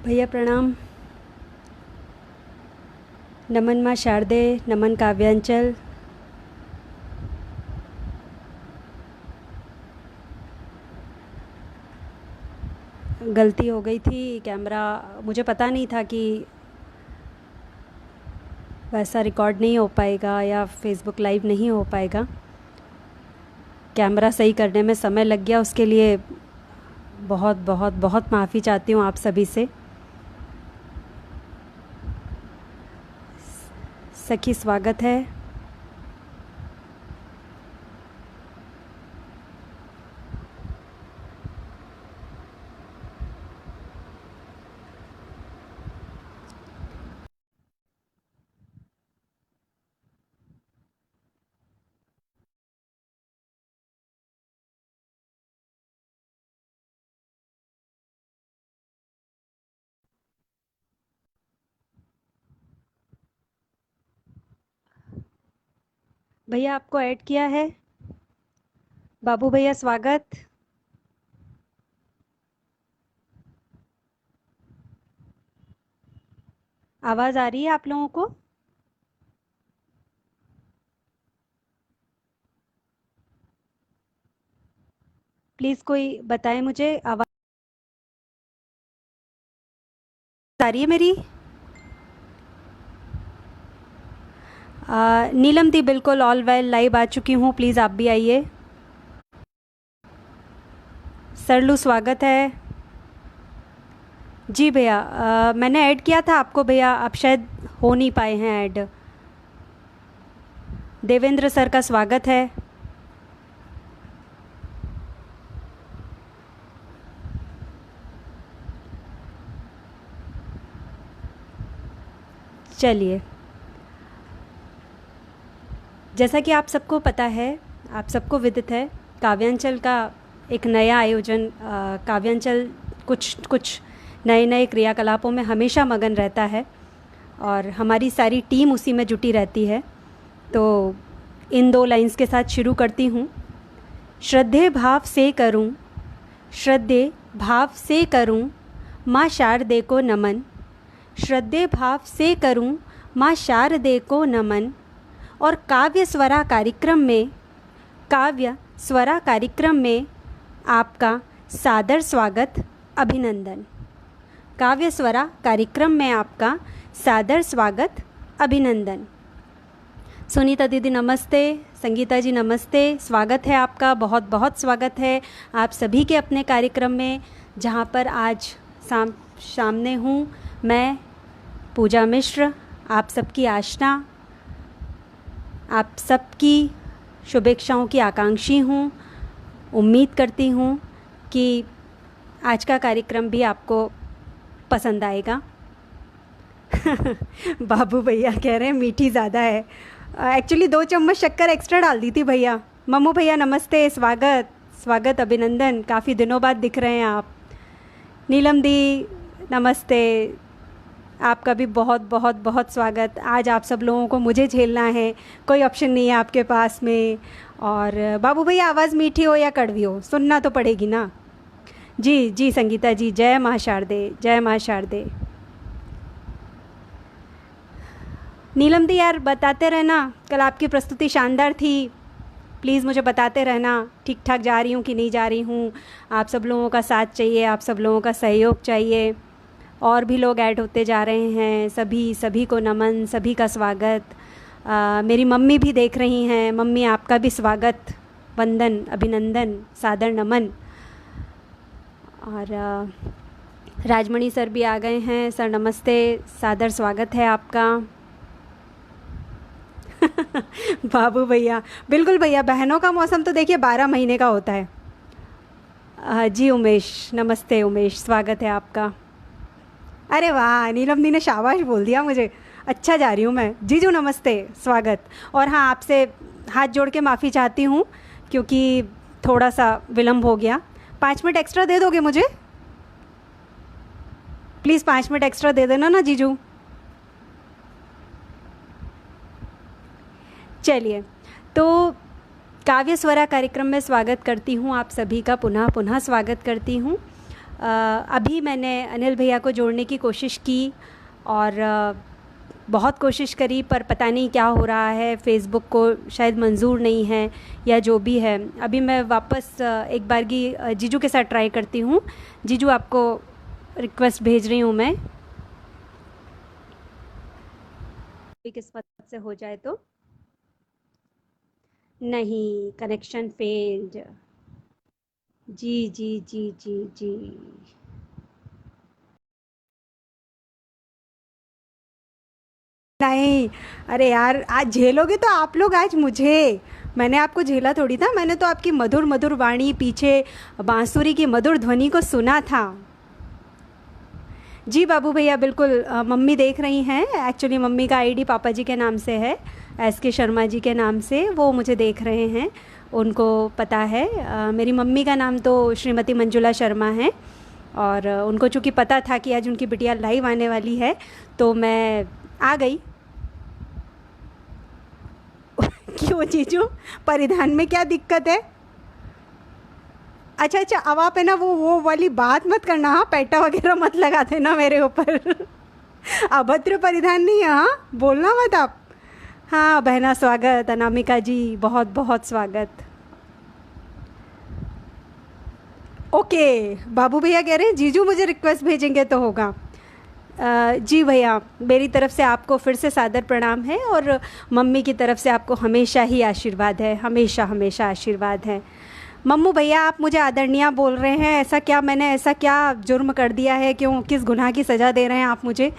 भैया प्रणाम। नमन माँ शारदे, नमन काव्यांचल। गलती हो गई थी, कैमरा मुझे पता नहीं था कि वैसा रिकॉर्ड नहीं हो पाएगा या फेसबुक लाइव नहीं हो पाएगा। कैमरा सही करने में समय लग गया, उसके लिए बहुत बहुत बहुत माफ़ी चाहती हूँ आप सभी से। सखी स्वागत है। भैया आपको ऐड किया है। बाबू भैया स्वागत। आवाज़ आ रही है आप लोगों को? प्लीज़ कोई बताए मुझे, आवाज़ आ रही है मेरी? नीलम दी बिल्कुल ऑल वेल, लाइव आ चुकी हूँ, प्लीज़ आप भी आइए। सरलू स्वागत है। जी भैया, मैंने ऐड किया था आपको भैया, आप शायद हो नहीं पाए हैं ऐड। देवेंद्र सर का स्वागत है। चलिए, जैसा कि आप सबको पता है, आप सबको विदित है, काव्यांचल का एक नया आयोजन, काव्यांचल कुछ कुछ नए नए क्रियाकलापों में हमेशा मगन रहता है और हमारी सारी टीम उसी में जुटी रहती है। तो इन दो लाइंस के साथ शुरू करती हूँ। श्रद्धे भाव से करूँ, श्रद्धे भाव से करूँ माँ शारदे को नमन। श्रद्धे भाव से करूँ माँ शारदे को नमन। और काव्य स्वरा कार्यक्रम में, काव्य स्वरा कार्यक्रम में आपका सादर स्वागत, अभिनंदन। काव्य स्वरा कार्यक्रम में आपका सादर स्वागत, अभिनंदन। सुनीता दीदी नमस्ते, संगीता जी नमस्ते, स्वागत है आपका, बहुत बहुत स्वागत है आप सभी के अपने कार्यक्रम में, जहाँ पर आज सामने हूँ मैं, पूजा मिश्र, आप सबकी आशना, आप सबकी शुभेच्छाओं की आकांक्षी हूँ। उम्मीद करती हूँ कि आज का कार्यक्रम भी आपको पसंद आएगा। बाबू भैया कह रहे हैं मीठी ज़्यादा है। एक्चुअली 2 चम्मच शक्कर एक्स्ट्रा डाल दी थी भैया। मम्मू भैया नमस्ते, स्वागत स्वागत, अभिनंदन, काफ़ी दिनों बाद दिख रहे हैं आप। नीलम दी नमस्ते, आपका भी बहुत बहुत बहुत स्वागत। आज आप सब लोगों को मुझे झेलना है, कोई ऑप्शन नहीं है आपके पास में। और बाबू भैया आवाज़ मीठी हो या कड़वी हो, सुनना तो पड़ेगी ना। जी जी संगीता जी, जय माँ शारदे, जय माँ शारदे। नीलम दी यार बताते रहना, कल आपकी प्रस्तुति शानदार थी, प्लीज़ मुझे बताते रहना ठीक ठाक जा रही हूँ कि नहीं जा रही हूँ। आप सब लोगों का साथ चाहिए, आप सब लोगों का सहयोग चाहिए। और भी लोग ऐड होते जा रहे हैं, सभी को नमन, सभी का स्वागत। मेरी मम्मी भी देख रही हैं, मम्मी आपका भी स्वागत, वंदन, अभिनंदन, सादर नमन। और राजमणि सर भी आ गए हैं, सर नमस्ते, सादर स्वागत है आपका। बाबू भैया बिल्कुल भैया, बहनों का मौसम तो देखिए 12 महीने का होता है। जी उमेश नमस्ते, उमेश स्वागत है आपका। अरे वाह, नीलम दी ने शाबाश बोल दिया मुझे, अच्छा जा रही हूँ मैं। जीजू नमस्ते, स्वागत। और हाँ, आपसे हाथ जोड़ के माफ़ी चाहती हूँ क्योंकि थोड़ा सा विलम्ब हो गया। 5 मिनट एक्स्ट्रा दे दोगे मुझे प्लीज़? 5 मिनट एक्स्ट्रा दे देना ना जीजू। चलिए, तो काव्य स्वरा कार्यक्रम में स्वागत करती हूँ आप सभी का, पुनः पुनः स्वागत करती हूँ। अभी मैंने अनिल भैया को जोड़ने की कोशिश की और बहुत कोशिश करी, पर पता नहीं क्या हो रहा है, फेसबुक को शायद मंजूर नहीं है या जो भी है। अभी मैं वापस एक बार जीजू के साथ ट्राई करती हूँ। जीजू, आपको रिक्वेस्ट भेज रही हूँ मैं, किस्मत से हो जाए तो। नहीं, कनेक्शन फेल्ड। जी जी जी जी जी। नहीं, अरे यार, आज झेलोगे तो आप लोग आज मुझे। मैंने आपको झेला थोड़ी था, मैंने तो आपकी मधुर मधुर वाणी, पीछे बांसुरी की मधुर ध्वनि को सुना था। जी बाबू भैया, बिल्कुल। मम्मी देख रही हैं। एक्चुअली मम्मी का आईडी पापा जी के नाम से है, एस के शर्मा जी के नाम से। वो मुझे देख रहे हैं, उनको पता है। मेरी मम्मी का नाम तो श्रीमती मंजुला शर्मा है, और उनको चूँकि पता था कि आज उनकी बिटिया लाइव आने वाली है, तो मैं आ गई। क्यों जीजू, परिधान में क्या दिक्कत है? अच्छा अच्छा, अब आप है ना वो वाली बात मत करना, हाँ, पैटा वगैरह मत लगा देना मेरे ऊपर। अभद्र परिधान नहीं है, हाँ, बोलना मत आप। हाँ बहना, स्वागत। अनामिका जी, बहुत बहुत स्वागत। ओके, बाबू भैया कह रहे हैं जीजू मुझे रिक्वेस्ट भेजेंगे तो होगा। जी भैया, मेरी तरफ से आपको फिर से सादर प्रणाम है, और मम्मी की तरफ से आपको हमेशा ही आशीर्वाद है, हमेशा हमेशा आशीर्वाद है। मम्मू भैया, आप मुझे आदरणीय बोल रहे हैं, ऐसा क्या, मैंने ऐसा क्या जुर्म कर दिया है? क्यों, किस गुनाह की सज़ा दे रहे हैं आप मुझे?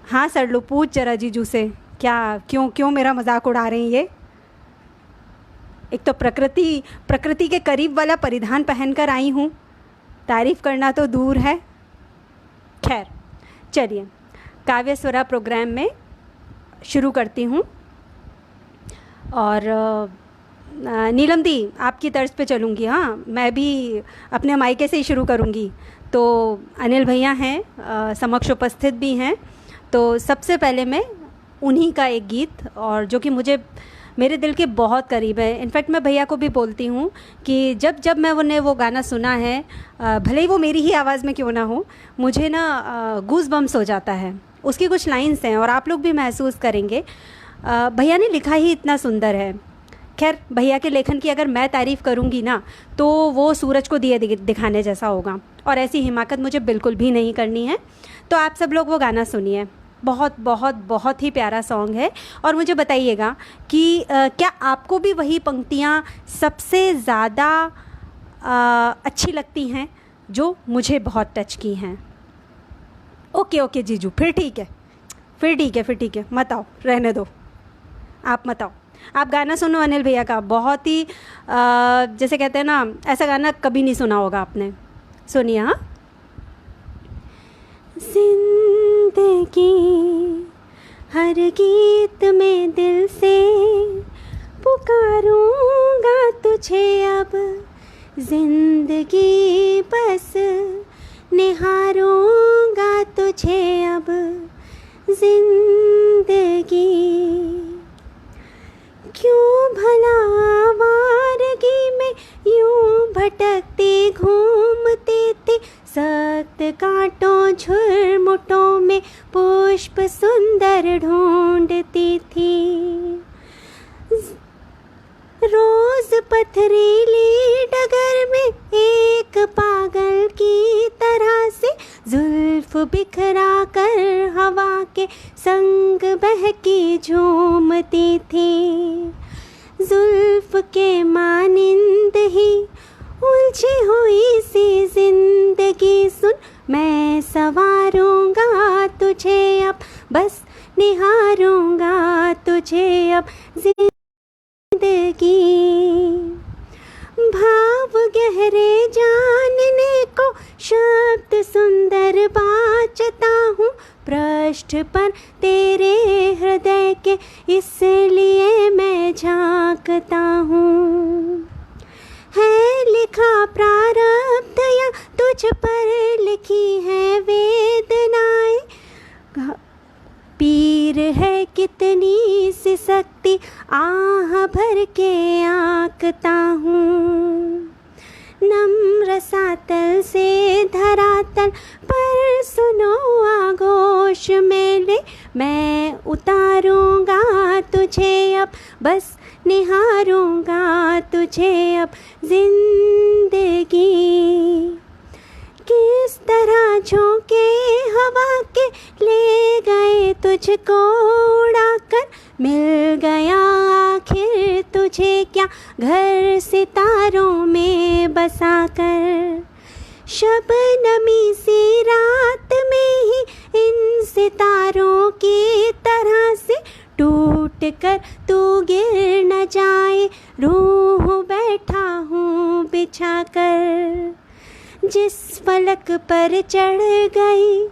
हाँ सर, लो पूछ जरा जीजू से, क्या, क्यों क्यों मेरा मजाक उड़ा रहे हैं ये? एक तो प्रकृति प्रकृति के करीब वाला परिधान पहनकर आई हूँ, तारीफ़ करना तो दूर है। खैर, चलिए काव्य स्वरा प्रोग्राम में शुरू करती हूँ। और नीलम दी, आपकी तर्ज पे चलूँगी। हाँ, मैं भी अपने मायके से ही शुरू करूँगी। तो अनिल भैया हैं, समक्ष उपस्थित भी हैं, तो सबसे पहले मैं उन्हीं का एक गीत, और जो कि मुझे मेरे दिल के बहुत करीब है। इनफैक्ट मैं भैया को भी बोलती हूँ कि जब जब मैं उन्हें वो गाना सुना है, भले ही वो मेरी ही आवाज़ में क्यों ना हो, मुझे ना गूज बम्स हो जाता है। उसकी कुछ लाइंस हैं, और आप लोग भी महसूस करेंगे। भैया ने लिखा ही इतना सुंदर है। खैर, भैया के लेखन की अगर मैं तारीफ़ करूँगी ना, तो वो सूरज को दिए दिखाने जैसा होगा, और ऐसी हिमाकत मुझे बिल्कुल भी नहीं करनी है। तो आप सब लोग वो गाना सुनिए, बहुत बहुत बहुत ही प्यारा सॉन्ग है। और मुझे बताइएगा कि क्या आपको भी वही पंक्तियाँ सबसे ज़्यादा अच्छी लगती हैं जो मुझे बहुत टच की हैं? ओके ओके जीजू, फिर ठीक है, फिर ठीक है, फिर ठीक है, मत आओ, रहने दो, आप मत आओ। आप गाना सुनो अनिल भैया का, बहुत ही जैसे कहते हैं ना, ऐसा गाना कभी नहीं सुना होगा आपने। सुनिए। हाँ, जिंदगी हर गीत में दिल से पुकारूंगा तुझे अब, जिंदगी बस निहारूंगा तुझे अब, जिंदगी क्यों भला आवारगी में यूं भटकती घूमती थी, सख्त कांटों झुरमुटों में पुष्प सुंदर ढूंढती थी, रोज पथरीली डगर में एक पागल की तरह से जुल्फ बिखरा कर हवा के संग बहकी झूमती थी, जुल्फ के मानिंद ही उलझी हुई सी जिंदगी सुन, मैं सवारूंगा तुझे अब, बस निहारूंगा तुझे अब, जिंदगी भाव गहरे जानने को शब्द सुंदर बाचता हूँ, पृष्ठ पर तेरे हृदय के इसलिए मैं झांकता हूँ, है लिखा प्रारब्ध या तुझ पर लिखी है वेदनाएं, पीर है कितनी सी शक्ति आह भर के आंकता हूँ, नम्र सातल से धरातल पर सुनो आगोश मेले, मैं उतारूंगा तुझे अब, बस निहारूंगा तुझे अब जिंदगी। किस तरह झोंके हवा के ले गए तुझको उड़ाकर, मिल गया आखिर तुझे क्या घर सितारों में बसाकर। शबनमी सी रात में ही इन सितारों की तरह से टूट कर तू गिर न जाए, रूह बैठा हूँ बिछा कर। जिस फलक पर चढ़ गई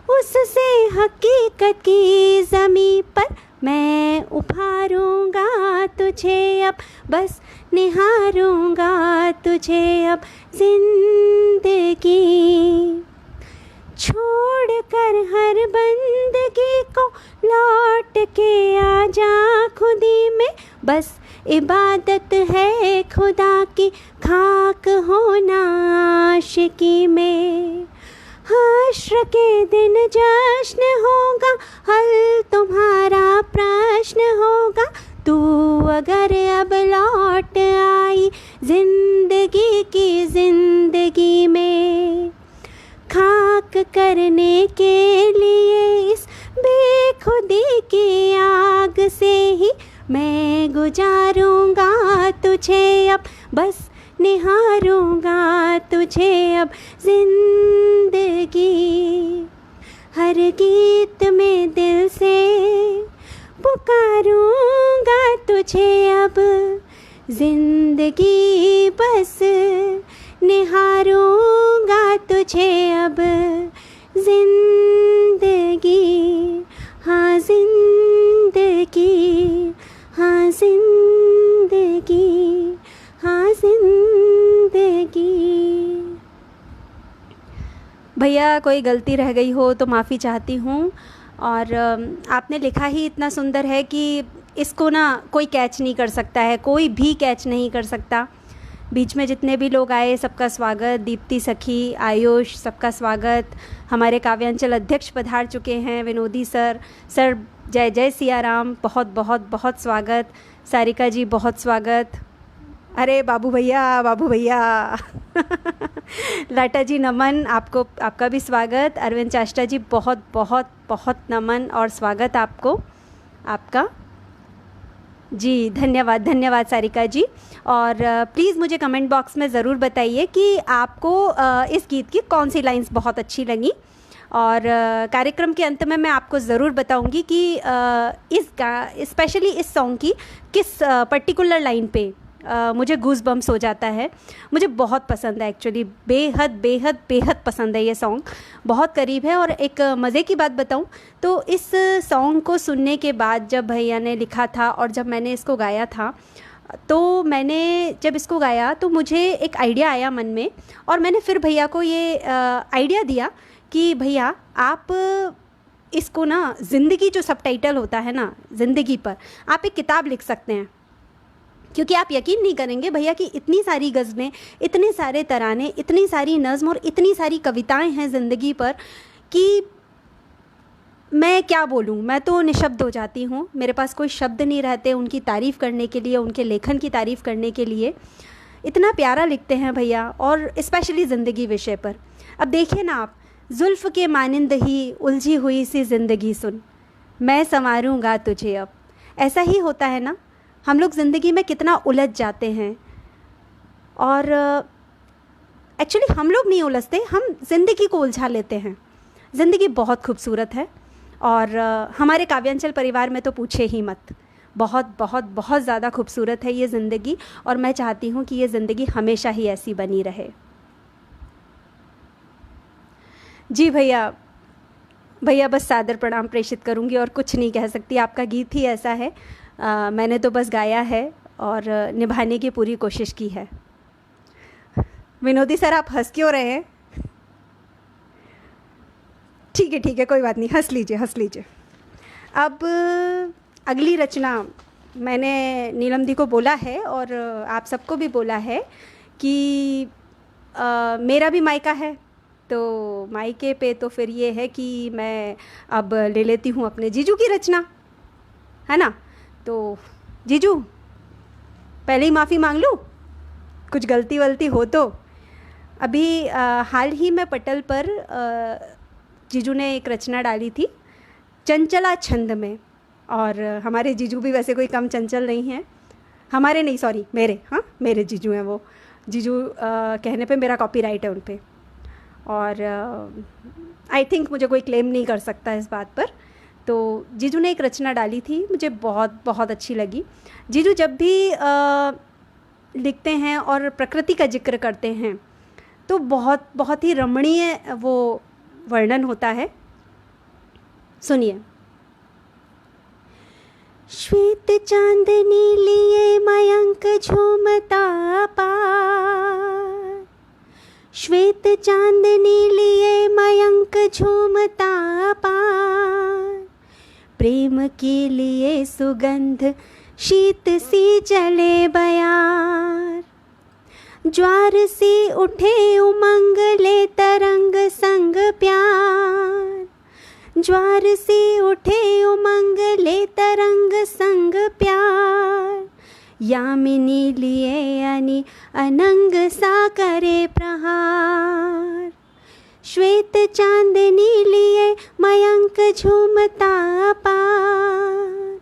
उससे हकीकत की ज़मीं पर, मैं उभारूंगा तुझे अब, बस निहारूंगा तुझे अब जिंदगी। छोड़ कर हर बंदगी को लौट के आजा खुदी में, बस इबादत है खुदा की खाक होना आशिकी में। हश्र के दिन जश्न होगा, हल तुम्हारा प्रश्न होगा, तू अगर अब लौट आई जिंदगी की जिंदगी में। खाक करने के लिए इस बेखुदी की आग से ही मैं गुजारूंगा तुझे अब, बस निहारूंगा तुझे अब जिंदगी। हर गीत में दिल से पुकारूंगा तुझे अब जिंदगी, बस निहारूंगा तुझे अब जिंदगी। हाँ जिंदगी, हाँ जिंदगी, हाँ जिंदगी। भैया कोई गलती रह गई हो तो माफ़ी चाहती हूँ। और आपने लिखा ही इतना सुंदर है कि इसको ना कोई कैच नहीं कर सकता है, कोई भी कैच नहीं कर सकता। बीच में जितने भी लोग आए सबका स्वागत, दीप्ति सखी, आयुष, सबका स्वागत। हमारे काव्यांचल अध्यक्ष पधार चुके हैं, विनोदी सर। सर जय जय सिया राम, बहुत बहुत बहुत स्वागत। सारिका जी बहुत स्वागत। अरे बाबू भैया, बाबू भैया लाटा जी नमन, आपको, आपका भी स्वागत। अरविंद चाष्टा जी बहुत बहुत बहुत नमन और स्वागत आपको, आपका जी। धन्यवाद, धन्यवाद सारिका जी। और प्लीज़ मुझे कमेंट बॉक्स में ज़रूर बताइए कि आपको इस गीत की कौन सी लाइंस बहुत अच्छी लगी। और कार्यक्रम के अंत में मैं आपको ज़रूर बताऊंगी कि स्पेशली इस सॉन्ग की किस पर्टिकुलर लाइन पे मुझे गूज़ बम्स हो जाता है। मुझे बहुत पसंद है एक्चुअली, बेहद बेहद बेहद पसंद है ये सॉन्ग, बहुत करीब है। और एक मज़े की बात बताऊं तो इस सॉन्ग को सुनने के बाद जब भैया ने लिखा था और जब मैंने इसको गाया था, तो मैंने जब इसको गाया तो मुझे एक आइडिया आया मन में, और मैंने फिर भैया को ये आइडिया दिया कि भैया आप इसको ना, ज़िंदगी जो सबटाइटल होता है ना ज़िंदगी पर, आप एक किताब लिख सकते हैं। क्योंकि आप यकीन नहीं करेंगे भैया कि इतनी सारी गज़लें, इतने सारे तराने, इतनी सारी नज़्म और इतनी सारी कविताएं हैं ज़िंदगी पर कि मैं क्या बोलूँ, मैं तो निशब्द हो जाती हूँ। मेरे पास कोई शब्द नहीं रहते उनकी तारीफ़ करने के लिए, उनके लेखन की तारीफ़ करने के लिए। इतना प्यारा लिखते हैं भैया, और स्पेशली ज़िंदगी विषय पर। अब देखिए ना आप, जुल्फ़ के मानिंद ही उलझी हुई सी ज़िंदगी सुन, मैं संवारूँगा तुझे अब। ऐसा ही होता है ना, हम लोग ज़िंदगी में कितना उलझ जाते हैं। और एक्चुअली हम लोग नहीं उलझते, हम ज़िंदगी को उलझा लेते हैं। ज़िंदगी बहुत खूबसूरत है, और हमारे काव्यांचल परिवार में तो पूछे ही मत, बहुत बहुत बहुत ज़्यादा खूबसूरत है ये ज़िंदगी। और मैं चाहती हूँ कि ये ज़िंदगी हमेशा ही ऐसी बनी रहे। जी भैया, भैया बस सादर प्रणाम प्रेषित करूँगी और कुछ नहीं कह सकती। आपका गीत ही ऐसा है, मैंने तो बस गाया है और निभाने की पूरी कोशिश की है। विनोदी सर आप हंस क्यों रहे हैं? ठीक है, कोई बात नहीं, हंस लीजिए, हंस लीजिए। अब अगली रचना मैंने नीलम दी को बोला है और आप सबको भी बोला है कि मेरा भी मायका है, तो मायके पे तो फिर ये है कि मैं अब ले लेती हूँ अपने जीजू की रचना, है ना। तो जीजू पहले ही माफ़ी मांग लूँ, कुछ गलती वलती हो तो। अभी हाल ही में पटल पर जीजू ने एक रचना डाली थी चंचला छंद में, और हमारे जीजू भी वैसे कोई कम चंचल नहीं है, हमारे नहीं, सॉरी मेरे, हाँ मेरे जीजू हैं वो। जीजू कहने पे मेरा कॉपीराइट है उन पे, और आई थिंक मुझे कोई क्लेम नहीं कर सकता इस बात पर। तो जीजू ने एक रचना डाली थी, मुझे बहुत बहुत अच्छी लगी। जीजू जब भी लिखते हैं और प्रकृति का जिक्र करते हैं तो बहुत बहुत ही रमणीय वो वर्णन होता है। सुनिए। श्वेत चांदनी लिए मयंक झूमता पार, श्वेत चांदनी लिए मयंक झूमता पार, प्रेम के लिए सुगंध शीत सी चले बयार, ज्वार से उठे उमंग ले तरंग संग प्यार, ज्वार से उठे उमंग ले तरंग संग प्यार, यामिनी लिए अनि अनंग सा करे प्रहार, श्वेत चांदनी लिए मयंक झूमता पार,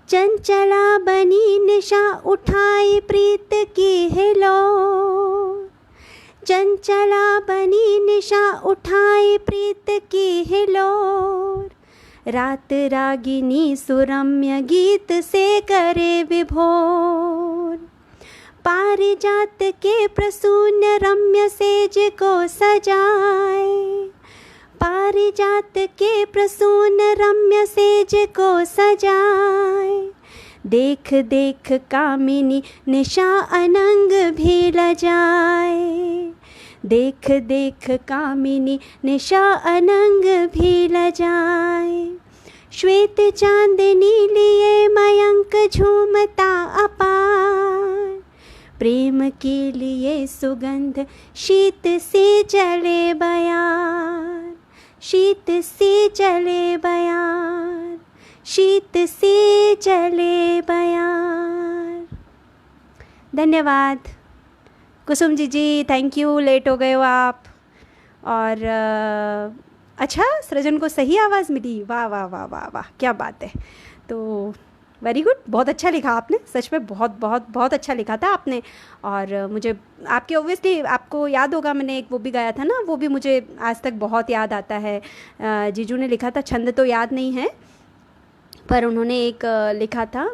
चंचला बनी निशा उठाई प्रीत की हिलो, चंचला बनी निशा उठाई प्रीत की हिलोर, रात रागिनी सुरम्य गीत से करे विभोर, पारिजात के प्रसून रम्य सेज को सजाए, पारिजात के प्रसून रम्य सेज को सजाए, देख देख कामिनी निशा अनंग भी लजाए, देख देख कामिनी निशा अनंग भी लजाए, श्वेत चांदनी लिए मयंक झूमता अपार, प्रेम के लिए सुगंध शीत से चले बयार, शीत से चले बयार, शीत से चले बयार। धन्यवाद Kusum ji, thank you, late हो गए हो आप। और अच्छा, सृजन को सही आवाज़ मिली, वाह वाह वाह वाह वाह, क्या बात है। तो वेरी गुड, बहुत अच्छा लिखा आपने, सच में बहुत बहुत बहुत अच्छा लिखा था आपने। और मुझे आपके ओबियसली आपको याद होगा, मैंने एक वो भी गाया था ना, वो भी मुझे आज तक बहुत याद आता है। जीजू ने लिखा था, छंद तो याद नहीं है, पर उन्होंने एक लिखा था,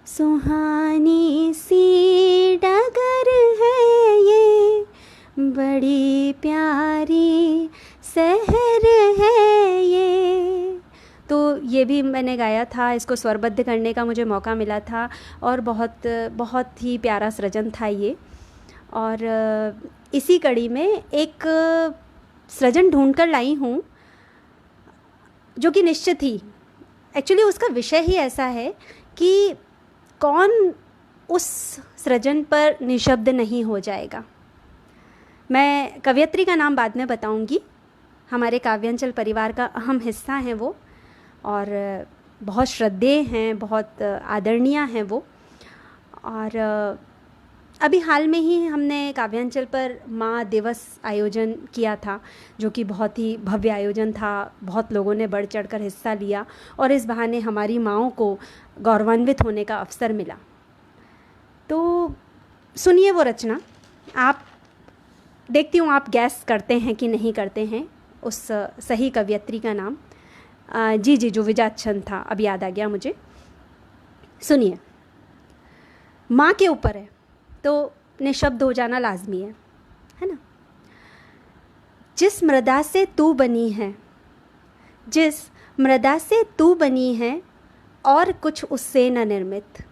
सुहानी सी डगर है ये, बड़ी प्यारी शहर है ये। तो ये भी मैंने गाया था, इसको स्वरबद्ध करने का मुझे मौका मिला था, और बहुत बहुत ही प्यारा सृजन था ये। और इसी कड़ी में एक सृजन ढूंढ कर लाई हूँ जो कि निश्चित ही, एक्चुअली उसका विषय ही ऐसा है कि कौन उस सृजन पर निशब्द नहीं हो जाएगा। मैं कवयित्री का नाम बाद में बताऊंगी, हमारे काव्यांचल परिवार का अहम हिस्सा हैं वो, और बहुत श्रद्धेय हैं, बहुत आदरणीय हैं वो। और अभी हाल में ही हमने काव्यांचल पर माँ दिवस आयोजन किया था, जो कि बहुत ही भव्य आयोजन था, बहुत लोगों ने बढ़ चढ़कर हिस्सा लिया, और इस बहाने हमारी माँओं को गौरवान्वित होने का अवसर मिला। तो सुनिए वो रचना, आप देखती हूँ आप गैस करते हैं कि नहीं करते हैं उस सही कवयित्री का नाम। जी जो विजाच्छंद था, अब याद आ गया मुझे। सुनिए, माँ के ऊपर है तो निशब्द हो जाना लाजमी है ना। जिस मृदा से तू बनी है, जिस मृदा से तू बनी है, और कुछ उससे न निर्मित।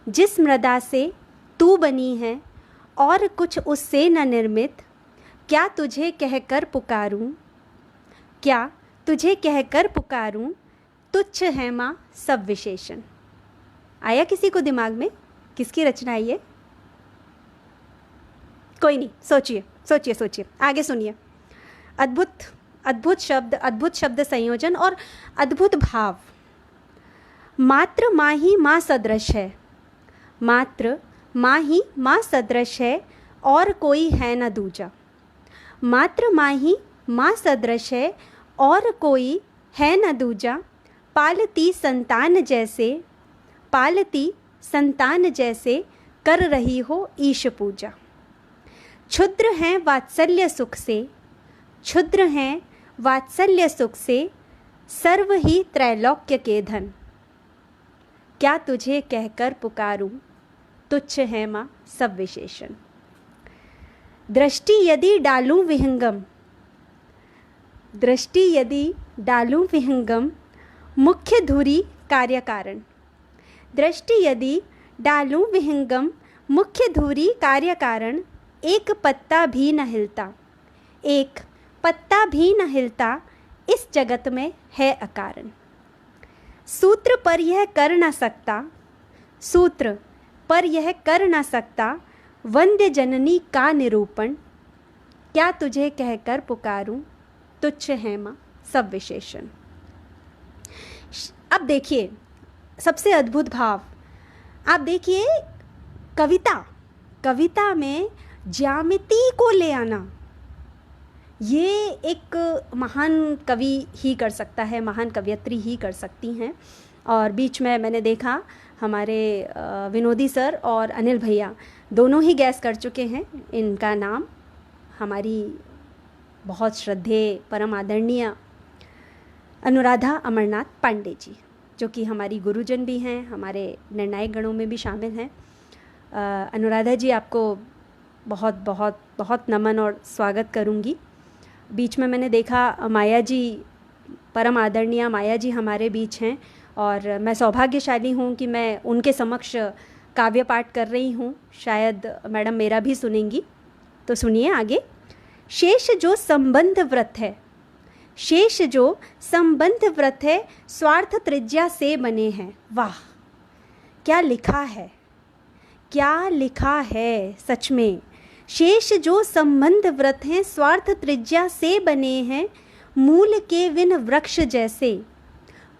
जिस मृदा से तू बनी है और कुछ उससे न निर्मित, क्या तुझे कहकर पुकारूं, क्या तुझे कहकर पुकारूं, तुच्छ है माँ सब विशेषण। आया किसी को दिमाग में किसकी रचना है ये? कोई नहीं, सोचिए सोचिए सोचिए, आगे सुनिए। अद्भुत अद्भुत शब्द, अद्भुत शब्द संयोजन और अद्भुत भाव। मात्र माँ ही माँ सदृश है, मात्र माँ ही माँ सदृश है, और कोई है न दूजा। मात्र माँ ही माँ सदृश है, और कोई है न दूजा। पालती संतान जैसे, पालती संतान जैसे, कर रही हो ईश पूजा। क्षुद्र हैं वात्सल्य सुख से, क्षुद्र हैं वात्सल्य सुख से, सर्व ही त्रैलोक्य के धन। क्या तुझे कहकर पुकारूं, तुच्छ है माँ सब विशेषण। दृष्टि यदि डालूं विहंगम, दृष्टि यदि डालूं विहंगम, मुख्य धुरी कार्य कारण। दृष्टि यदि डालूं विहंगम, मुख्य धुरी कार्य कारण। एक पत्ता भी न हिलता, एक पत्ता भी न हिलता, इस जगत में है अकारण। सूत्र पर यह कर न सकता, सूत्र पर यह कर न सकता, वंद्य जननी का निरूपण। क्या तुझे कहकर पुकारूं, तुच्छ है माँ सब विशेषण। अब देखिए सबसे अद्भुत भाव, आप देखिए कविता, कविता में ज्यामिति को ले आना, ये एक महान कवि ही कर सकता है, महान कवयित्री ही कर सकती हैं। और बीच में मैंने देखा हमारे विनोदी सर और अनिल भैया दोनों ही गैस कर चुके हैं इनका नाम। हमारी बहुत श्रद्धेय परम आदरणीय अनुराधा अमरनाथ पांडे जी, जो कि हमारी गुरुजन भी हैं, हमारे निर्णायक गणों में भी शामिल हैं। अनुराधा जी, आपको बहुत बहुत बहुत नमन और स्वागत करूंगी। बीच में मैंने देखा माया जी, परम आदरणीय माया जी हमारे बीच हैं, और मैं सौभाग्यशाली हूँ कि मैं उनके समक्ष काव्य पाठ कर रही हूँ। शायद मैडम मेरा भी सुनेंगी, तो सुनिए आगे। शेष जो संबंध व्रत है, शेष जो संबंध व्रत है, स्वार्थ त्रिज्या से बने हैं। वाह, क्या लिखा है, क्या लिखा है सच में। शेष जो संबंध व्रत हैं, स्वार्थ त्रिज्या से बने हैं। मूल के बिन वृक्ष जैसे,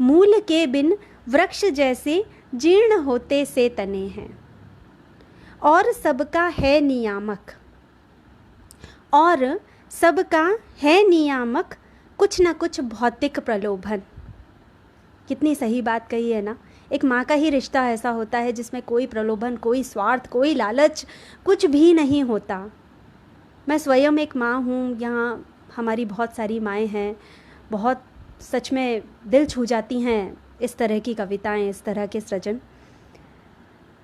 मूल के बिन वृक्ष जैसे, जीर्ण होते से तने हैं। और सबका है नियामक, और सबका है नियामक, कुछ ना कुछ भौतिक प्रलोभन। कितनी सही बात कही है ना। एक माँ का ही रिश्ता ऐसा होता है जिसमें कोई प्रलोभन, कोई स्वार्थ, कोई लालच, कुछ भी नहीं होता। मैं स्वयं एक माँ हूँ, यहाँ हमारी बहुत सारी माएँ हैं। बहुत सच में दिल छू जाती हैं इस तरह की कविताएं, इस तरह के सृजन।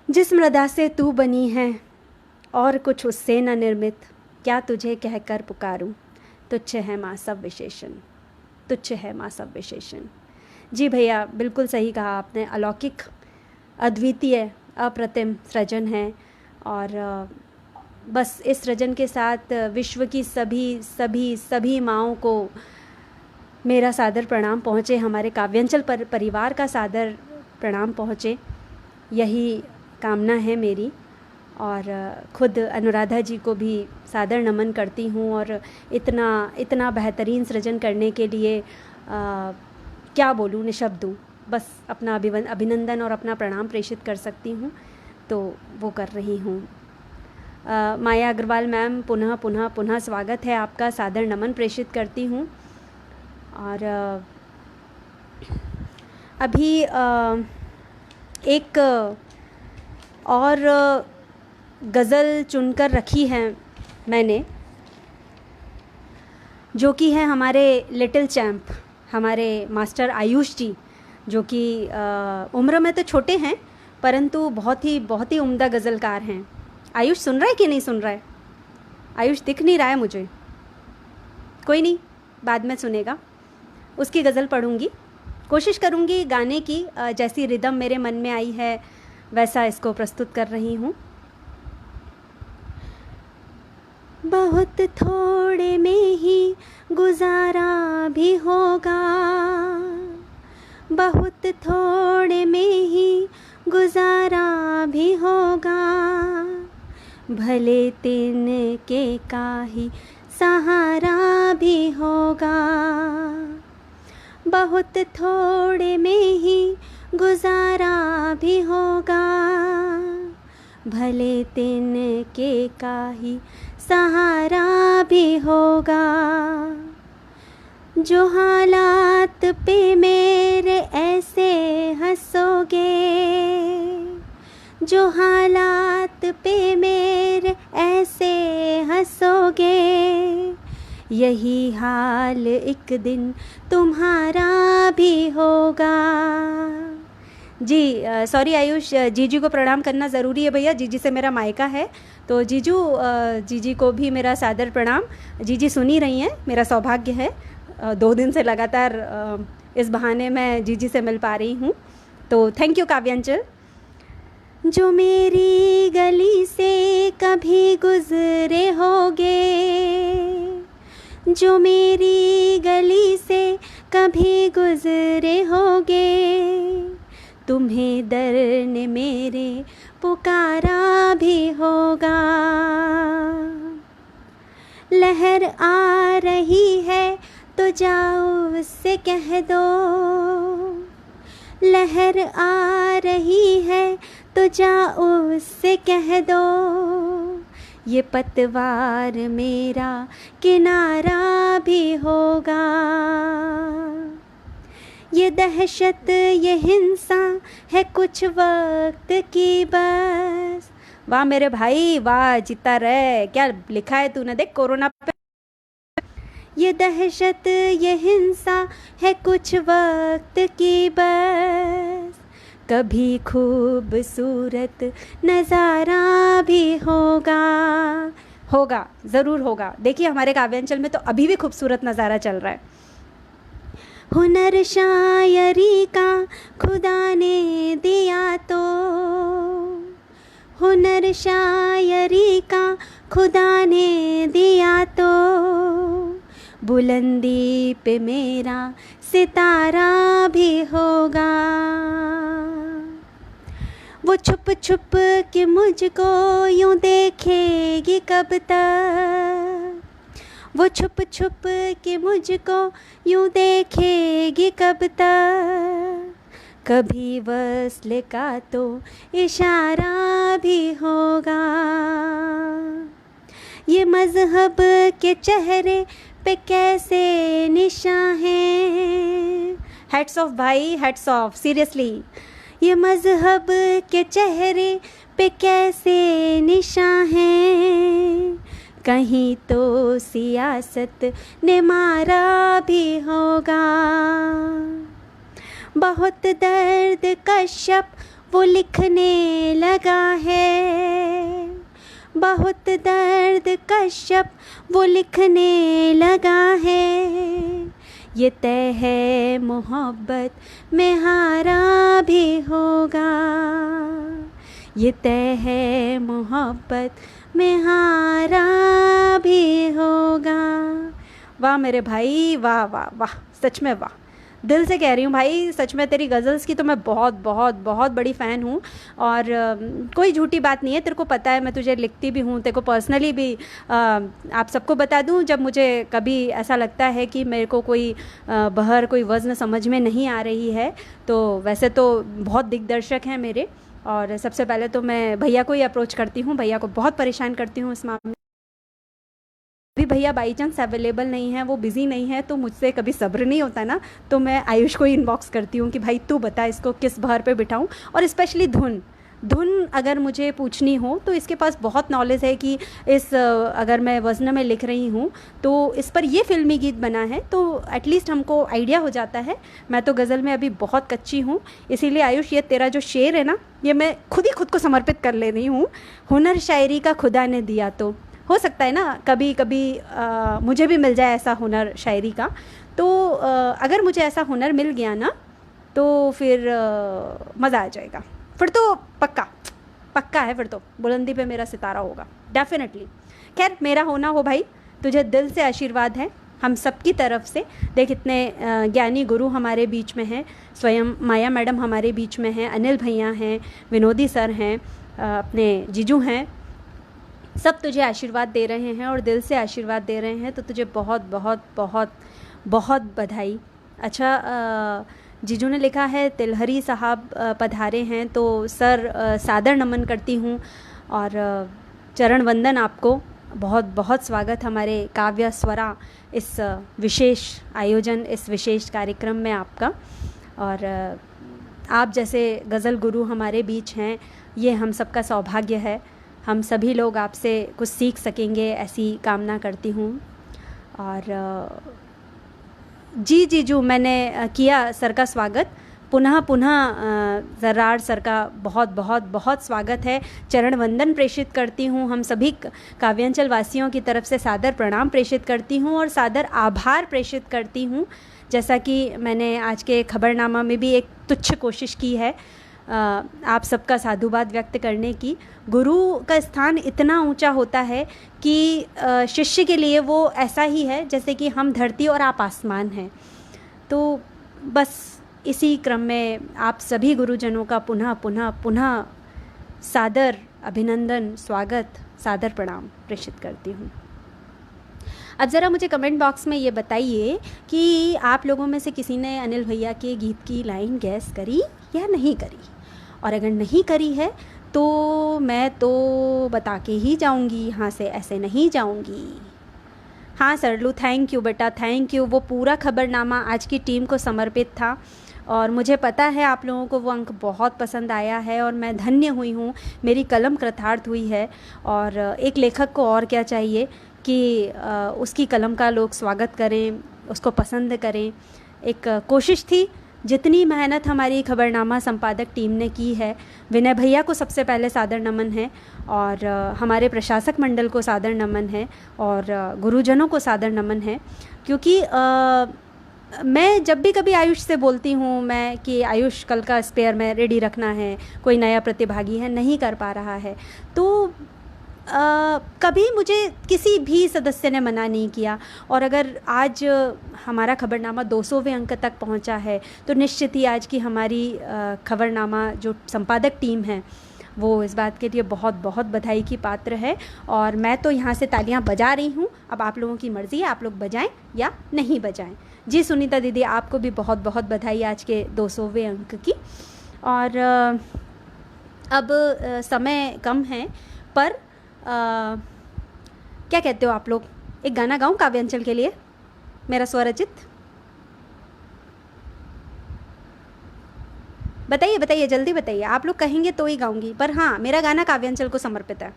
जिस मृदा से तू बनी है, और कुछ उससे न निर्मित, क्या तुझे कहकर पुकारूं, तुच्छ है माँ सब विशेषण, तुच्छ है माँ सब विशेषण। जी भैया, बिल्कुल सही कहा आपने। अलौकिक, अद्वितीय, अप्रतिम सृजन है। और बस इस सृजन के साथ विश्व की सभी सभी सभी माँओं को मेरा सादर प्रणाम पहुँचे, हमारे काव्यांचल परिवार का सादर प्रणाम पहुँचे, यही कामना है मेरी। और खुद अनुराधा जी को भी सादर नमन करती हूँ, और इतना इतना बेहतरीन सृजन करने के लिए क्या बोलूँ, निशब्द हूँ। बस अपना अभिनंदन और अपना प्रणाम प्रेषित कर सकती हूँ, तो वो कर रही हूँ। माया अग्रवाल मैम, पुनः पुनः पुनः स्वागत है आपका, सादर नमन प्रेषित करती हूँ। और अभी एक और गज़ल चुनकर रखी है मैंने, जो कि है हमारे लिटिल चैम्प, हमारे मास्टर आयुष जी, जो कि उम्र में तो छोटे हैं परंतु बहुत ही उम्दा गज़लकार हैं। आयुष सुन रहा है कि नहीं सुन रहा है? आयुष दिख नहीं रहा है मुझे। कोई नहीं, बाद में सुनेगा। उसकी गज़ल पढ़ूंगी, कोशिश करूंगी गाने की, जैसी रिदम मेरे मन में आई है वैसा इसको प्रस्तुत कर रही हूँ। बहुत थोड़े में ही गुजारा भी होगा, बहुत थोड़े में ही गुजारा भी होगा, भले तिनके का ही सहारा भी होगा, बहुत थोड़े में ही गुजारा भी होगा, भले तिनके का ही सहारा भी होगा। जो हालात पे मेरे ऐसे हंसोगे, जो हालात पे मेरे ऐसे हंसोगे, यही हाल एक दिन तुम्हारा भी होगा। जी सॉरी आयुष, जीजू को प्रणाम करना ज़रूरी है भैया, जीजी से मेरा मायका है, तो जीजू जीजी को भी मेरा सादर प्रणाम। जीजी सुनी रही हैं, मेरा सौभाग्य है 2 दिन से लगातार इस बहाने मैं जीजी से मिल पा रही हूँ, तो थैंक यू काव्यांचल। जो मेरी गली से कभी गुजरे होगे, जो मेरी गली से कभी गुजरे होगे, तुम्हें दर ने मेरे पुकारा भी होगा। लहर आ रही है तो जाओ उससे कह दो, लहर आ रही है तो जाओ उससे कह दो, ये पतवार मेरा किनारा भी होगा। ये दहशत ये हिंसा है कुछ वक्त की बस। वाह मेरे भाई वाह, जीता रहे, क्या लिखा है तूने, देख कोरोना पे। ये दहशत ये हिंसा है कुछ वक्त की बस, कभी खूबसूरत नज़ारा भी होगा। होगा, ज़रूर होगा। देखिए हमारे काव्यांचल में तो अभी भी खूबसूरत नज़ारा चल रहा है। हुनर शायरी का खुदा ने दिया तो, हुनर शायरी का खुदा ने दिया तो, बुलंदी पे मेरा सितारा भी होगा। वो छुप छुप के मुझको यूं देखेगी कब तक, वो छुप छुप के मुझको यूं देखेगी कब तक, कभी वस्ल का तो इशारा भी होगा। ये मज़हब के चेहरे पे कैसे निशान हैं, हेड्स ऑफ भाई, हेड्स ऑफ, सीरियसली। ये मज़हब के चेहरे पे कैसे निशान हैं, कहीं तो सियासत ने मारा भी होगा। बहुत दर्द कश्यप वो लिखने लगा है, बहुत दर्द कश्यप वो लिखने लगा है, ये तय है मोहब्बत में हारा भी होगा, ये तय है मोहब्बत में हारा भी होगा। वाह मेरे भाई वाह वाह वाह, सच में वाह, दिल से कह रही हूँ भाई, सच में तेरी गज़ल्स की तो मैं बहुत बहुत बहुत बड़ी फ़ैन हूँ। और कोई झूठी बात नहीं है, तेरे को पता है मैं तुझे लिखती भी हूँ, तेरे को पर्सनली भी आप सबको बता दूँ, जब मुझे कभी ऐसा लगता है कि मेरे को कोई बहर कोई वज़न समझ में नहीं आ रही है, तो वैसे तो बहुत दिग्दर्शक हैं मेरे, और सबसे पहले तो मैं भैया को ही अप्रोच करती हूँ, भैया को बहुत परेशान करती हूँ इस मामले। अभी भैया बाई चांस अवेलेबल नहीं है, वो बिज़ी नहीं है, तो मुझसे कभी सब्र नहीं होता ना, तो मैं आयुष को ही इनबॉक्स करती हूँ कि भाई तू बता इसको किस बहर पे बिठाऊँ। और स्पेशली धुन अगर मुझे पूछनी हो तो इसके पास बहुत नॉलेज है कि इस अगर मैं वज़न में लिख रही हूँ तो इस पर ये फिल्मी गीत बना है, तो एटलीस्ट हमको आइडिया हो जाता है। मैं तो गज़ल में अभी बहुत कच्ची हूँ, इसीलिए आयुष ये तेरा जो शेर है ना, ये मैं खुद को समर्पित कर ले रही हूँ। हुनर शायरी का खुदा ने दिया, तो हो सकता है ना कभी कभी मुझे भी मिल जाए ऐसा हुनर शायरी का, तो अगर मुझे ऐसा हुनर मिल गया ना तो फिर मज़ा आ जाएगा, फिर तो पक्का है, फिर तो बुलंदी पे मेरा सितारा होगा डेफिनेटली। खैर मेरा होना हो भाई, तुझे दिल से आशीर्वाद है हम सब की तरफ से। देख इतने ज्ञानी गुरु हमारे बीच में हैं, स्वयं माया मैडम हमारे बीच में हैं, अनिल भैया हैं, विनोदी सर हैं, अपने जीजू हैं, सब तुझे आशीर्वाद दे रहे हैं और दिल से आशीर्वाद दे रहे हैं, तो तुझे बहुत बहुत बहुत बहुत बधाई। अच्छा, जीजू ने लिखा है तिलहरी साहब पधारे हैं, तो सर सादर नमन करती हूँ और चरण वंदन आपको। बहुत बहुत स्वागत हमारे काव्य स्वरा इस विशेष आयोजन, इस विशेष कार्यक्रम में आपका। और आप जैसे गज़ल गुरु हमारे बीच हैं, ये हम सबका सौभाग्य है। हम सभी लोग आपसे कुछ सीख सकेंगे, ऐसी कामना करती हूँ। और जी जीजू, मैंने किया सर का स्वागत। पुनः पुनः ज़र्रार सर का बहुत बहुत बहुत स्वागत है। चरण वंदन प्रेषित करती हूँ, हम सभी काव्यांचल वासियों की तरफ से सादर प्रणाम प्रेषित करती हूँ और सादर आभार प्रेषित करती हूँ। जैसा कि मैंने आज के खबरनामा में भी एक तुच्छ कोशिश की है आप सबका साधुवाद व्यक्त करने की। गुरु का स्थान इतना ऊंचा होता है कि शिष्य के लिए वो ऐसा ही है जैसे कि हम धरती और आप आसमान हैं। तो बस इसी क्रम में आप सभी गुरुजनों का पुनः पुनः पुनः सादर अभिनंदन, स्वागत, सादर प्रणाम प्रेषित करती हूँ। अब ज़रा मुझे कमेंट बॉक्स में ये बताइए कि आप लोगों में से किसी ने अनिल भैया के गीत की लाइन गैस करी या नहीं करी, और अगर नहीं करी है तो मैं तो बता के ही जाऊंगी यहाँ से, ऐसे नहीं जाऊंगी। हाँ सरलू, थैंक यू बेटा, थैंक यू। वो पूरा खबरनामा आज की टीम को समर्पित था और मुझे पता है आप लोगों को वो अंक बहुत पसंद आया है और मैं धन्य हुई हूँ, मेरी कलम कृतार्थ हुई है। और एक लेखक को और क्या चाहिए कि उसकी कलम का लोग स्वागत करें, उसको पसंद करें। एक कोशिश थी। जितनी मेहनत हमारी खबरनामा संपादक टीम ने की है, विनय भैया को सबसे पहले सादर नमन है और हमारे प्रशासक मंडल को सादर नमन है और गुरुजनों को सादर नमन है। क्योंकि मैं जब भी कभी आयुष से बोलती हूँ मैं कि आयुष कल का स्पेयर में रेडी रखना है, कोई नया प्रतिभागी है, नहीं कर पा रहा है, तो कभी मुझे किसी भी सदस्य ने मना नहीं किया। और अगर आज हमारा खबरनामा 200वें अंक तक पहुंचा है तो निश्चित ही आज की हमारी खबरनामा जो संपादक टीम है वो इस बात के लिए बहुत बहुत बधाई की पात्र है। और मैं तो यहाँ से तालियाँ बजा रही हूँ, अब आप लोगों की मर्ज़ी है, आप लोग बजाएं या नहीं बजाएं। जी सुनीता दीदी, आपको भी बहुत बहुत बधाई आज के 200वें अंक की। और अब समय कम है, पर क्या कहते हो आप लोग, एक गाना गाऊं काव्यांचल के लिए, मेरा स्वरचित? बताइए बताइए, जल्दी बताइए, आप लोग कहेंगे तो ही गाऊंगी, पर हाँ मेरा गाना काव्यांचल को समर्पित है।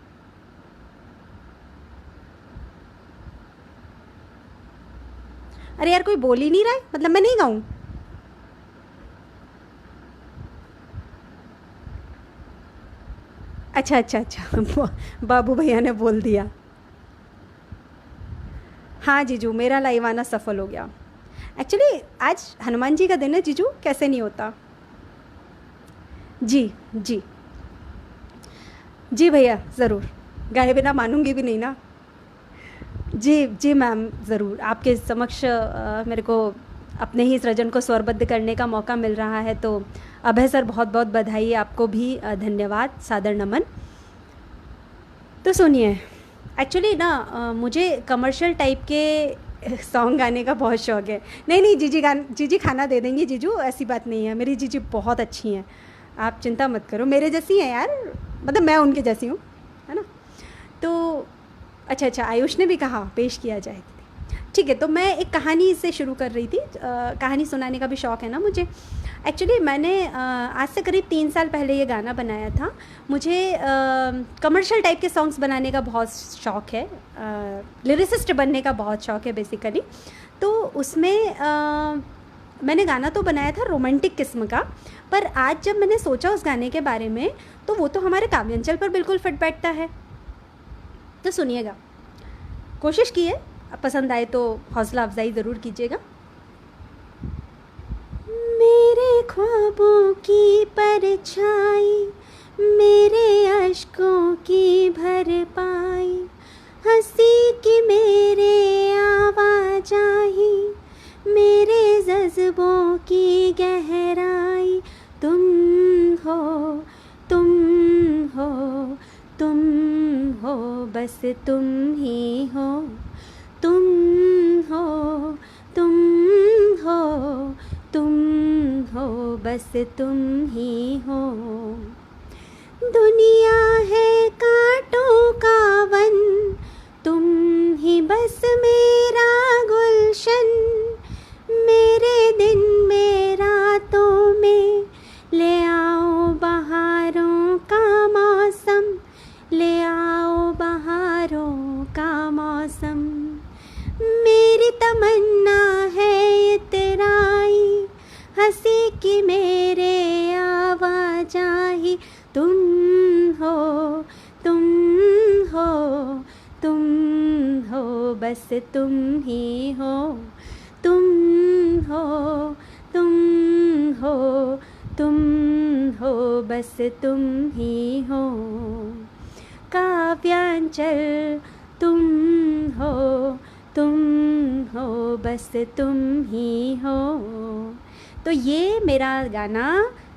अरे यार कोई बोल ही नहीं रहा है, मतलब मैं नहीं गाऊं? अच्छा अच्छा अच्छा बाबू भैया ने बोल दिया। हाँ जीजू, मेरा लाइव आना सफल हो गया। एक्चुअली आज हनुमान जी का दिन है जीजू, कैसे नहीं होता। जी जी जी भैया, ज़रूर, गाए बिना मानूंगी भी नहीं ना। जी जी मैम, ज़रूर आपके समक्ष मेरे को अपने ही सृजन को स्वरबद्ध करने का मौका मिल रहा है, तो अभय सर बहुत बहुत बधाई, आपको भी धन्यवाद, सादर नमन। तो सुनिए, एक्चुअली ना मुझे कमर्शियल टाइप के सॉन्ग गाने का बहुत शौक़ है। नहीं नहीं जीजी खाना दे देंगी जीजू, ऐसी बात नहीं है, मेरी जीजी बहुत अच्छी हैं, आप चिंता मत करो, मेरे जैसी हैं यार, मतलब मैं उनके जैसी हूँ, है ना। तो अच्छा, आयुष ने भी कहा पेश किया जाए, ठीक है। तो मैं एक कहानी से शुरू कर रही थी, कहानी सुनाने का भी शौक़ है ना मुझे। एक्चुअली मैंने आज से करीब 3 साल पहले ये गाना बनाया था। मुझे कमर्शियल टाइप के सॉन्ग्स बनाने का बहुत शौक़ है, लिरिसिस्ट बनने का बहुत शौक़ है बेसिकली। तो उसमें मैंने गाना तो बनाया था रोमांटिक किस्म का, पर आज जब मैंने सोचा उस गाने के बारे में तो वो तो हमारे काव्यांचल पर बिल्कुल फिट बैठता है। तो सुनिएगा, कोशिश की है, पसंद आए तो हौसला अफजाई ज़रूर कीजिएगा। मेरे ख्वाबों की परछाई, मेरे अश्कों की भरपाई, हंसी की मेरे आवाजाही, मेरे जज्बों की गहराई, तुम हो तुम हो तुम हो बस तुम ही हो, तुम हो, तुम हो, तुम हो, बस तुम ही हो। दुनिया है कांटों का वन, तुम ही बस मेरा गुलशन। मेरे दिन में रातों में ले आओ बहारों का मौसम, ले आओ बहारों का मौसम। मेरी तमन्ना है इतराई, हंसी की मेरे आवाजाही। तुम हो, तुम हो, तुम हो, बस तुम ही हो, तुम हो, तुम हो, तुम हो, बस तुम ही हो। काव्यांचल तुम हो, तुम हो, बस तुम ही हो। तो ये मेरा गाना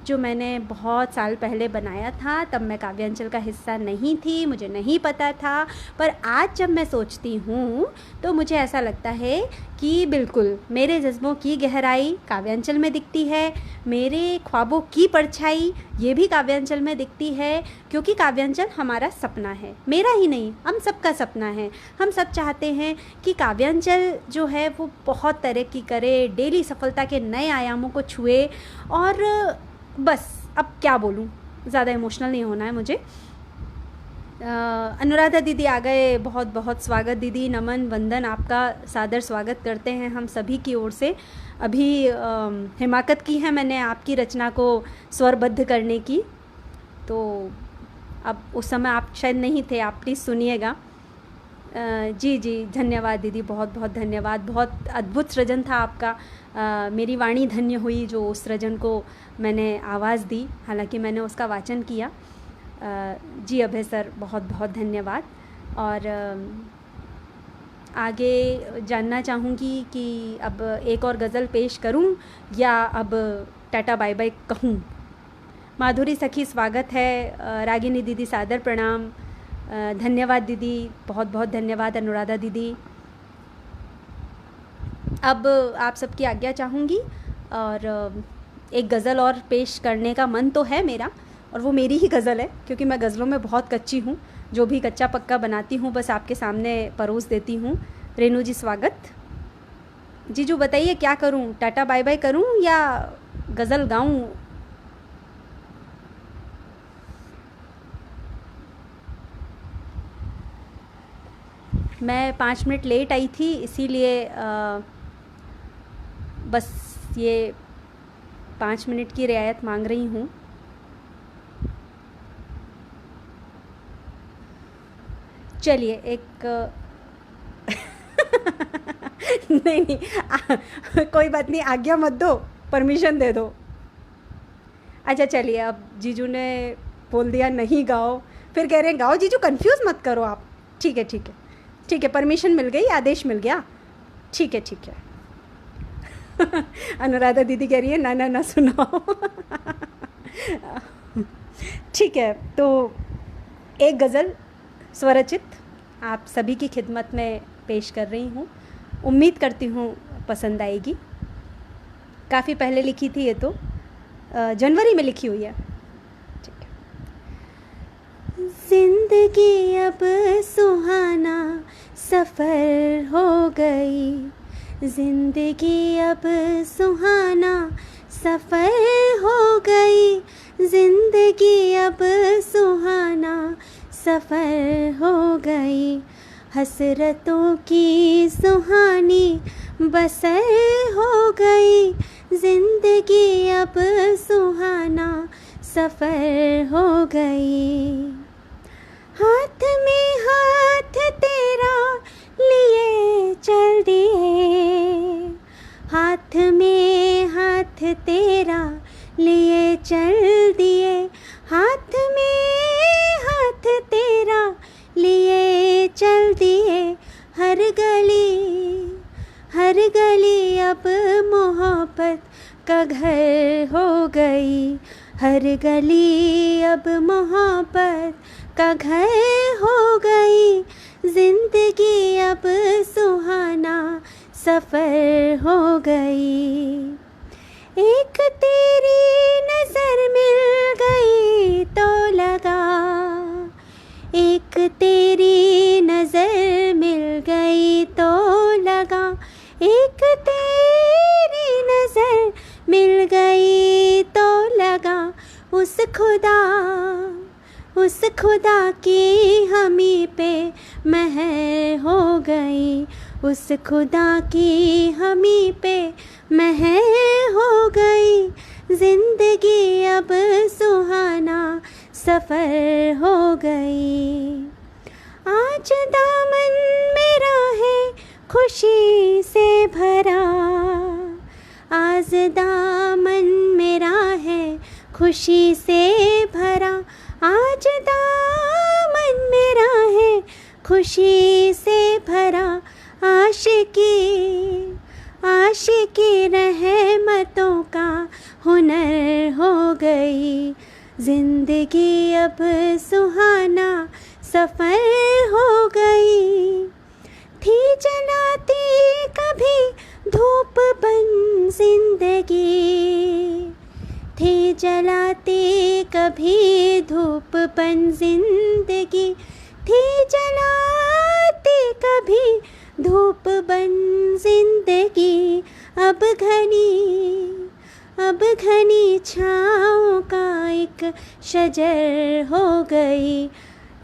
जो मैंने बहुत साल पहले बनाया था, तब मैं काव्यांचल का हिस्सा नहीं थी, मुझे नहीं पता था। पर आज जब मैं सोचती हूँ तो मुझे ऐसा लगता है कि बिल्कुल मेरे जज्बों की गहराई काव्यांचल में दिखती है, मेरे ख्वाबों की परछाई ये भी काव्यांचल में दिखती है। क्योंकि काव्यांचल हमारा सपना है, मेरा ही नहीं, हम सबका सपना है। हम सब चाहते हैं कि काव्यांचल जो है वो बहुत तरक्की करे, डेली सफलता के नए आयामों को छुए। और बस अब क्या बोलूँ, ज़्यादा इमोशनल नहीं होना है मुझे। अनुराधा दीदी आ गए, बहुत बहुत स्वागत दीदी, नमन वंदन, आपका सादर स्वागत करते हैं हम सभी की ओर से। अभी हिमाकत की है मैंने आपकी रचना को स्वरबद्ध करने की, तो अब उस समय आप शायद नहीं थे, आप प्लीज़ सुनिएगा। जी जी, धन्यवाद दीदी, बहुत बहुत धन्यवाद। बहुत अद्भुत सृजन था आपका। मेरी वाणी धन्य हुई जो उस सृजन को मैंने आवाज़ दी, हालांकि मैंने उसका वाचन किया। जी अभय सर, बहुत बहुत धन्यवाद। और आगे जानना चाहूँगी कि अब एक और गज़ल पेश करूँ या अब टाटा बाय बाय कहूँ। माधुरी सखी स्वागत है, रागिनी दीदी सादर प्रणाम, धन्यवाद दीदी, बहुत बहुत धन्यवाद अनुराधा दीदी। अब आप सबकी आज्ञा चाहूँगी और एक गज़ल और पेश करने का मन तो है मेरा, और वो मेरी ही गज़ल है क्योंकि मैं गज़लों में बहुत कच्ची हूँ। जो भी कच्चा पक्का बनाती हूँ बस आपके सामने परोस देती हूँ। रेनू जी स्वागत। जीजू बताइए क्या करूँ, टाटा बाय बाय करूँ या गज़ल गाऊँ? मैं 5 मिनट लेट आई थी, इसीलिए बस ये 5 मिनट की रियायत मांग रही हूँ। चलिए एक नहीं नहीं कोई बात नहीं, आज्ञा मत दो, परमिशन दे दो। अच्छा चलिए, अब जीजू ने बोल दिया नहीं गाओ, फिर कह रहे हैं गाओ। जीजू कंफ्यूज मत करो आप। ठीक है ठीक है ठीक है, परमिशन मिल गई, आदेश मिल गया। ठीक है ठीक है। अनुराधा दीदी कह रही है ना ना ना सुनाओ। ठीक है, तो एक गज़ल स्वरचित आप सभी की खिदमत में पेश कर रही हूँ। उम्मीद करती हूँ पसंद आएगी। काफ़ी पहले लिखी थी ये तो, जनवरी में लिखी हुई है। ठीक है। जिंदगी अब सुहाना सफ़र हो गई, जिंदगी अब सुहाना सफ़र हो गई, जिंदगी अब सुहाना सफ़र हो गई, हसरतों की सुहानी बसर हो गई, जिंदगी अब सुहाना सफ़र हो गई। हाथ में हाथ तेरा लिए चल दिए, हाथ में हाथ तेरा लिए चल दिए, हाथ में हाथ तेरा लिए चल दिए, हर गली अब मोहब्बत का घर हो गई, हर गली अब मोहब्बत का घर हो गई, जिंदगी अब सुहाना सफ़र हो गई। एक तेरी नज़र मिल गई तो लगा, एक तेरी नज़र मिल गई तो लगा, एक तेरी नज़र मिल गई तो लगा, उस खुदा की हमी पे मेहर हो गई, उस खुदा की हमी पे मेहर हो गई। जिंदगी अब सुहाना सफ़र हो गई। आज दामन मेरा है खुशी से भरा, आज दामन मेरा है खुशी से भरा, आज दामन मेरा है खुशी से भरा। आशिकी रहमतों का हुनर हो गई। जिंदगी अब सुहाना सफ़र हो गई। थी जलाती कभी धूप बन जिंदगी, थी जलाती कभी धूप बन जिंदगी, थी जलाती कभी धूप बन जिंदगी। अब घनी छाँव का एक शजर हो गई।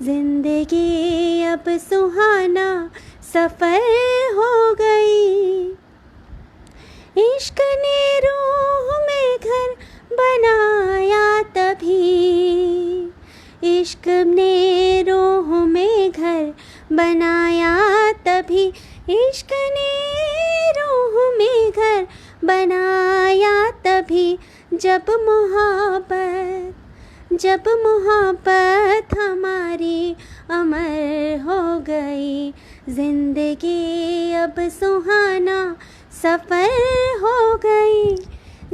जिंदगी अब सुहाना सफ़र हो गई। इश्क ने रूह में घर बनाया तभी, इश्क ने रूह में घर बनाया तभी, इश्क ने रूह में घर बनाया तभी। जब मोहब्बत हमारी अमर हो गई। जिंदगी अब सुहाना सफ़र हो गई।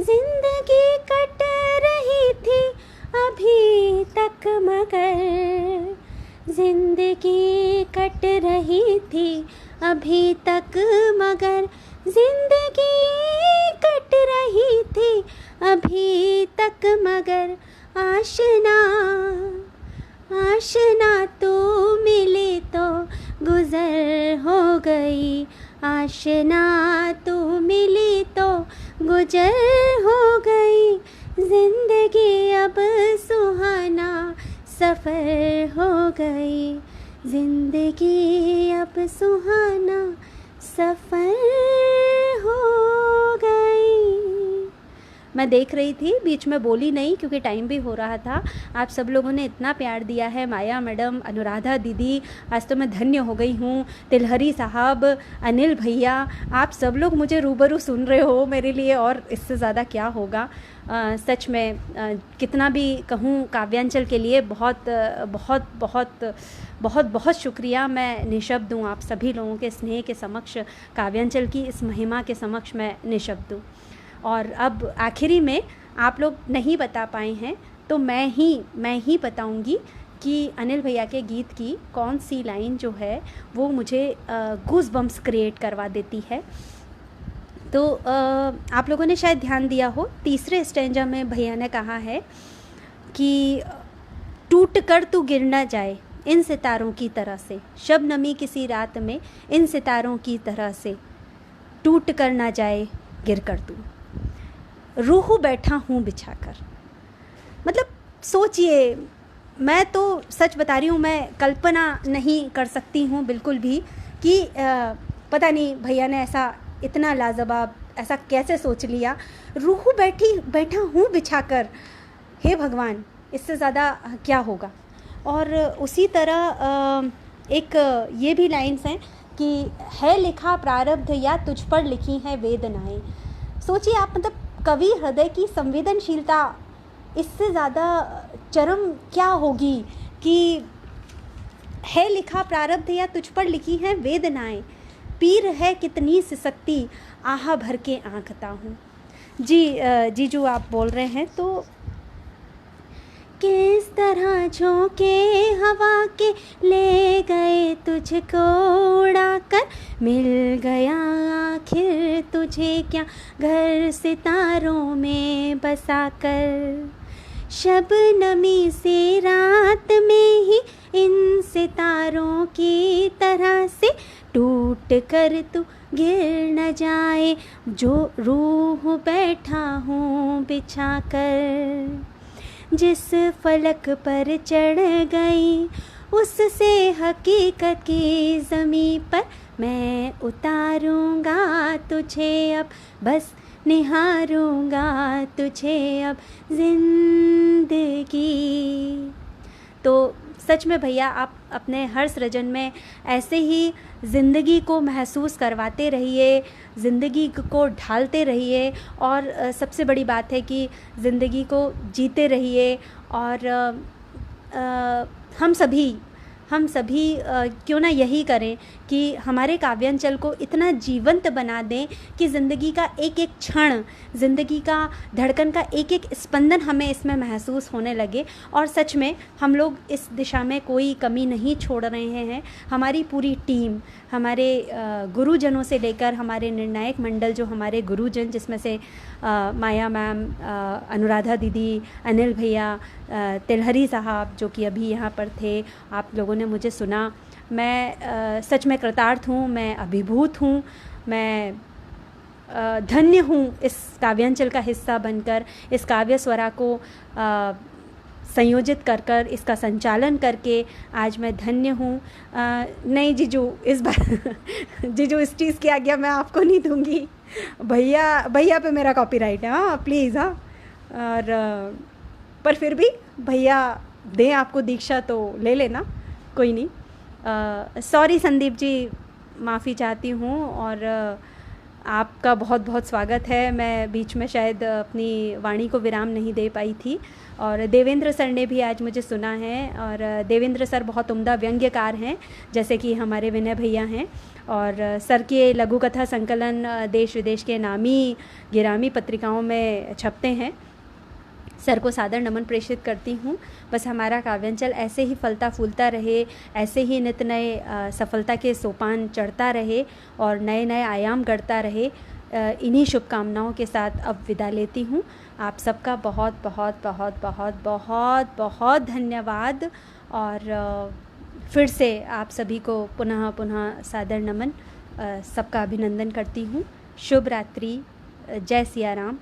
जिंदगी कट रही थी अभी तक मगर, जिंदगी कट रही थी अभी तक मगर, जिंदगी कट रही थी अभी तक मगर। आशना तू मिली तो गुज़र हो गई। आशना तू मिली तो गुज़र हो गई। जिंदगी अब सुहाना सफ़र हो गई। जिंदगी अब सुहाना सफ़र हो गई। मैं देख रही थी, बीच में बोली नहीं क्योंकि टाइम भी हो रहा था। आप सब लोगों ने इतना प्यार दिया है, माया मैडम, अनुराधा दीदी, आज तो मैं धन्य हो गई हूँ। तिलहरी साहब, अनिल भैया, आप सब लोग मुझे रूबरू सुन रहे हो, मेरे लिए और इससे ज़्यादा क्या होगा। सच में कितना भी कहूँ काव्यांचल के लिए बहुत बहुत बहुत बहुत बहुत शुक्रिया। मैं निशब्द हूँ आप सभी लोगों के स्नेह के समक्ष, काव्यांचल की इस महिमा के समक्ष मैं निशब्द हूँ। और अब आखिरी में आप लोग नहीं बता पाए हैं तो मैं ही बताऊंगी कि अनिल भैया के गीत की कौन सी लाइन जो है वो मुझे गूज़ बम्प्स क्रिएट करवा देती है। तो आप लोगों ने शायद ध्यान दिया हो, तीसरे स्टैंजा में भैया ने कहा है कि टूट कर तू गिर ना जाए इन सितारों की तरह से, शबनमी किसी रात में इन सितारों की तरह से, टूट कर ना जाए गिर कर तू, रूह बैठा हूँ बिछा कर। मतलब सोचिए, मैं तो सच बता रही हूँ, मैं कल्पना नहीं कर सकती हूँ बिल्कुल भी कि पता नहीं भैया ने ऐसा इतना लाजवाब ऐसा कैसे सोच लिया। रूह बैठा हूँ बिछा कर, हे भगवान, इससे ज़्यादा क्या होगा। और उसी तरह एक ये भी लाइन्स हैं कि है लिखा प्रारब्ध या तुझ पर लिखी हैं वेदनाएं। सोचिए आप, मतलब कवि हृदय की संवेदनशीलता इससे ज़्यादा चरम क्या होगी कि है लिखा प्रारब्ध या तुझ पर लिखी हैं वेदनाएं, पीर है कितनी सिसकती आहा भर के आंकता हूँ। जी जीजू आप बोल रहे हैं तो किस तरह झोंके हवा के ले गए तुझको उड़ाकर, मिल गया आखिर तुझे क्या घर सितारों में बसाकर। शबनमी से रात में ही इन सितारों की तरह से टूट कर तू गिर न जाए, जो रूह बैठा हूँ बिछा कर। जिस फलक पर चढ़ गई उससे हकीकत की ज़मीं पर, मैं उतारूँगा तुझे अब, बस निहारूँगा तुझे अब ज़िंदगी। तो सच में भैया आप अपने हर सृजन में ऐसे ही ज़िंदगी को महसूस करवाते रहिए, ज़िंदगी को ढालते रहिए, और सबसे बड़ी बात है कि ज़िंदगी को जीते रहिए। और हम सभी क्यों ना यही करें कि हमारे काव्यांचल को इतना जीवंत बना दें कि ज़िंदगी का एक एक क्षण, ज़िंदगी का धड़कन का एक एक स्पंदन हमें इसमें महसूस होने लगे। और सच में हम लोग इस दिशा में कोई कमी नहीं छोड़ रहे हैं। हमारी पूरी टीम, हमारे गुरुजनों से लेकर हमारे निर्णायक मंडल, जो हमारे गुरुजन जिसमें से माया मैम, अनुराधा दीदी, अनिल भैया, तिलहरी साहब जो कि अभी यहाँ पर थे, आप लोगों ने मुझे सुना। मैं सच में कृतार्थ हूँ, मैं अभिभूत हूँ, मैं धन्य हूँ इस काव्यांचल का हिस्सा बनकर, इस काव्य स्वरा को संयोजित कर इसका संचालन करके आज मैं धन्य हूँ। नहीं जीजू, इस बार जीजू इस चीज़ की आज्ञा मैं आपको नहीं दूँगी, भैया पे मेरा कॉपीराइट है। हाँ प्लीज़, हाँ। और पर फिर भी भैया दें आपको दीक्षा तो ले लेना, कोई नहीं। सॉरी संदीप जी, माफ़ी चाहती हूँ। और आपका बहुत बहुत स्वागत है। मैं बीच में शायद अपनी वाणी को विराम नहीं दे पाई थी। और देवेंद्र सर ने भी आज मुझे सुना है, और देवेंद्र सर बहुत उम्दा व्यंग्यकार हैं, जैसे कि हमारे विनय भैया हैं। और सर के लघु कथा संकलन देश विदेश के नामी गिरामी पत्रिकाओं में छपते हैं। सर को सादर नमन प्रेषित करती हूँ। बस हमारा काव्यांचल ऐसे ही फलता फूलता रहे, ऐसे ही नित नए सफलता के सोपान चढ़ता रहे और नए नए आयाम गढ़ता रहे। इन्हीं शुभकामनाओं के साथ अब विदा लेती हूँ। आप सबका बहुत बहुत बहुत बहुत बहुत बहुत धन्यवाद। और फिर से आप सभी को पुनः पुनः सादर नमन, सबका अभिनंदन करती हूँ। शुभ रात्रि। जय सिया राम,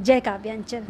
जय काव्यांचल।